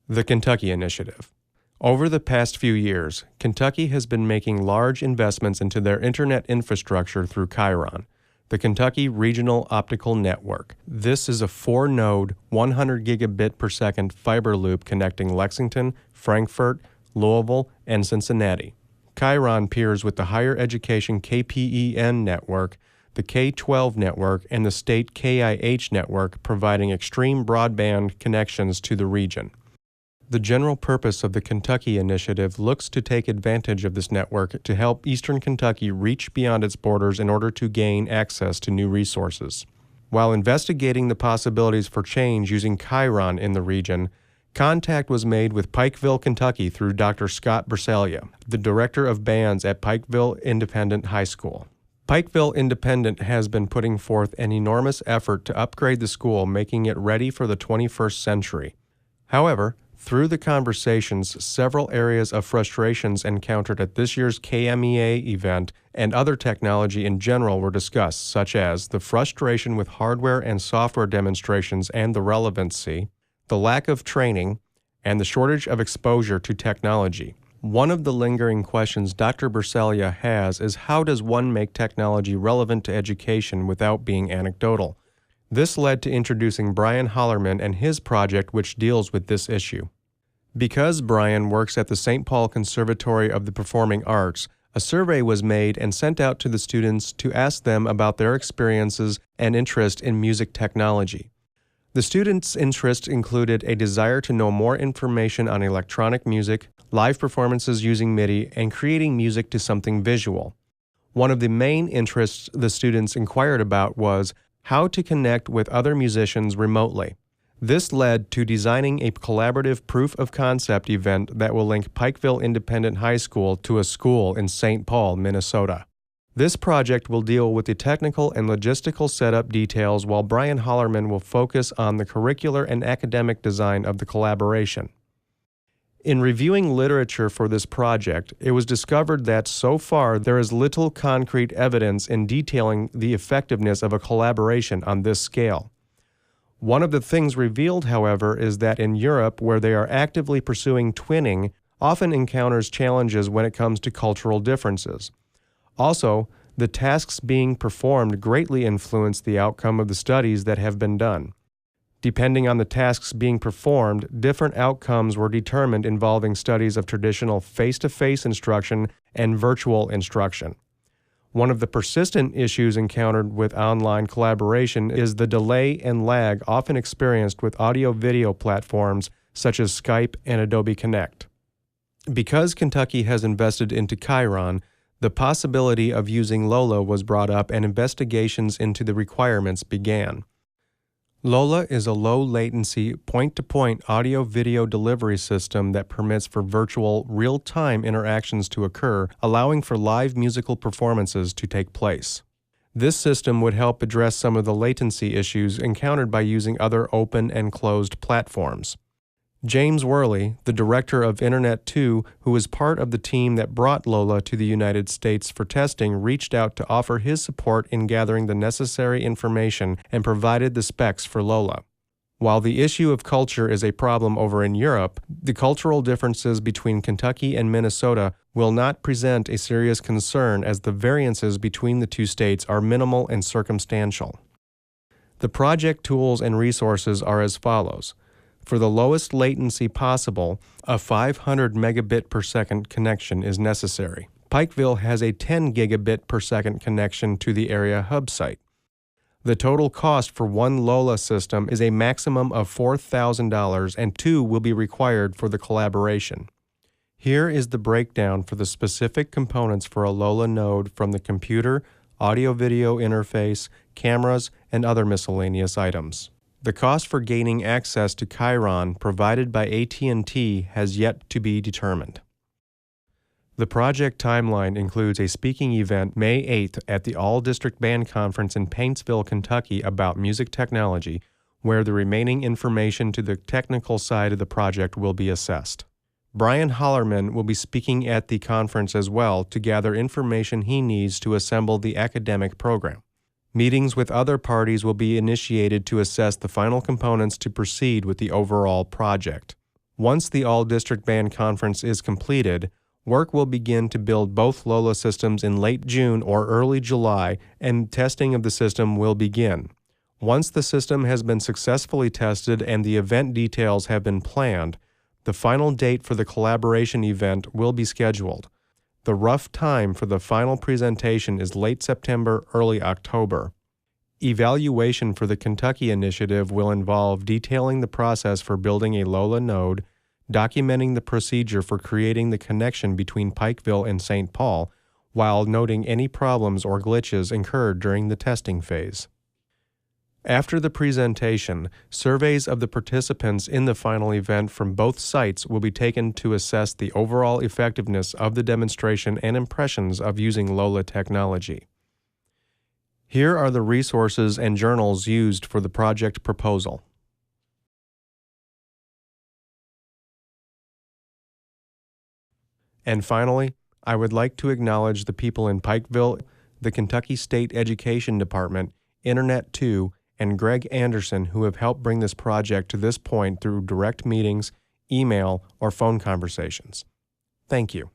The Kentucky Initiative. Over the past few years, Kentucky has been making large investments into their internet infrastructure through Chiron, the Kentucky Regional Optical Network. This is a 4-node, 100 gigabit per second fiber loop connecting Lexington, Frankfort, Louisville, and Cincinnati. Chiron peers with the higher education KPEN network, the K-12 network, and the state KIH network, providing extreme broadband connections to the region. The general purpose of the Kentucky Initiative looks to take advantage of this network to help Eastern Kentucky reach beyond its borders in order to gain access to new resources. While investigating the possibilities for change using Chiron in the region, contact was made with Pikeville, Kentucky through Dr. Scott Bersalia, the director of bands at Pikeville Independent High School. Pikeville Independent has been putting forth an enormous effort to upgrade the school, making it ready for the 21st century. However, through the conversations, several areas of frustrations encountered at this year's KMEA event and other technology in general were discussed, such as the frustration with hardware and software demonstrations and the relevancy, the lack of training, and the shortage of exposure to technology. One of the lingering questions Dr. Bersalia has is, how does one make technology relevant to education without being anecdotal? This led to introducing Brian Hollerman and his project, which deals with this issue. Because Brian works at the St. Paul Conservatory of the Performing Arts, a survey was made and sent out to the students to ask them about their experiences and interest in music technology. The students' interests included a desire to know more information on electronic music, live performances using MIDI, and creating music to something visual. One of the main interests the students inquired about was how to connect with other musicians remotely. This led to designing a collaborative proof-of-concept event that will link Pikeville Independent High School to a school in St. Paul, Minnesota. This project will deal with the technical and logistical setup details, while Brian Hollerman will focus on the curricular and academic design of the collaboration. In reviewing literature for this project, it was discovered that so far there is little concrete evidence in detailing the effectiveness of a collaboration on this scale. One of the things revealed, however, is that in Europe, where they are actively pursuing twinning, often encounters challenges when it comes to cultural differences. Also, the tasks being performed greatly influence the outcome of the studies that have been done. Depending on the tasks being performed, different outcomes were determined involving studies of traditional face-to-face instruction and virtual instruction. One of the persistent issues encountered with online collaboration is the delay and lag often experienced with audio-video platforms such as Skype and Adobe Connect. Because Kentucky has invested into Chiron, the possibility of using Lola was brought up and investigations into the requirements began. Lola is a low-latency, point-to-point audio-video delivery system that permits for virtual, real-time interactions to occur, allowing for live musical performances to take place. This system would help address some of the latency issues encountered by using other open and closed platforms. James Worley, the director of Internet 2, who was part of the team that brought Lola to the United States for testing, reached out to offer his support in gathering the necessary information and provided the specs for Lola. While the issue of culture is a problem over in Europe, the cultural differences between Kentucky and Minnesota will not present a serious concern, as the variances between the two states are minimal and circumstantial. The project tools and resources are as follows. For the lowest latency possible, a 500 megabit per second connection is necessary. Pikeville has a 10 gigabit per second connection to the area hub site. The total cost for one Lola system is a maximum of $4,000, and 2 will be required for the collaboration. Here is the breakdown for the specific components for a Lola node from the computer, audio-video interface, cameras, and other miscellaneous items. The cost for gaining access to Chiron provided by AT&T has yet to be determined. The project timeline includes a speaking event May 8th at the All-District Band Conference in Paintsville, Kentucky about music technology, where the remaining information to the technical side of the project will be assessed. Brian Hollerman will be speaking at the conference as well to gather information he needs to assemble the academic program. Meetings with other parties will be initiated to assess the final components to proceed with the overall project. Once the All-District Band Conference is completed, work will begin to build both LOLA systems in late June or early July, and testing of the system will begin. Once the system has been successfully tested and the event details have been planned, the final date for the collaboration event will be scheduled. The rough time for the final presentation is late September, early October. Evaluation for the Kentucky initiative will involve detailing the process for building a LOLA node, documenting the procedure for creating the connection between Pikeville and St. Paul, while noting any problems or glitches incurred during the testing phase. After the presentation, surveys of the participants in the final event from both sites will be taken to assess the overall effectiveness of the demonstration and impressions of using LOLA technology. Here are the resources and journals used for the project proposal. And finally, I would like to acknowledge the people in Pikeville, the Kentucky State Education Department, Internet 2, and Greg Anderson who have helped bring this project to this point through direct meetings, email, or phone conversations. Thank you.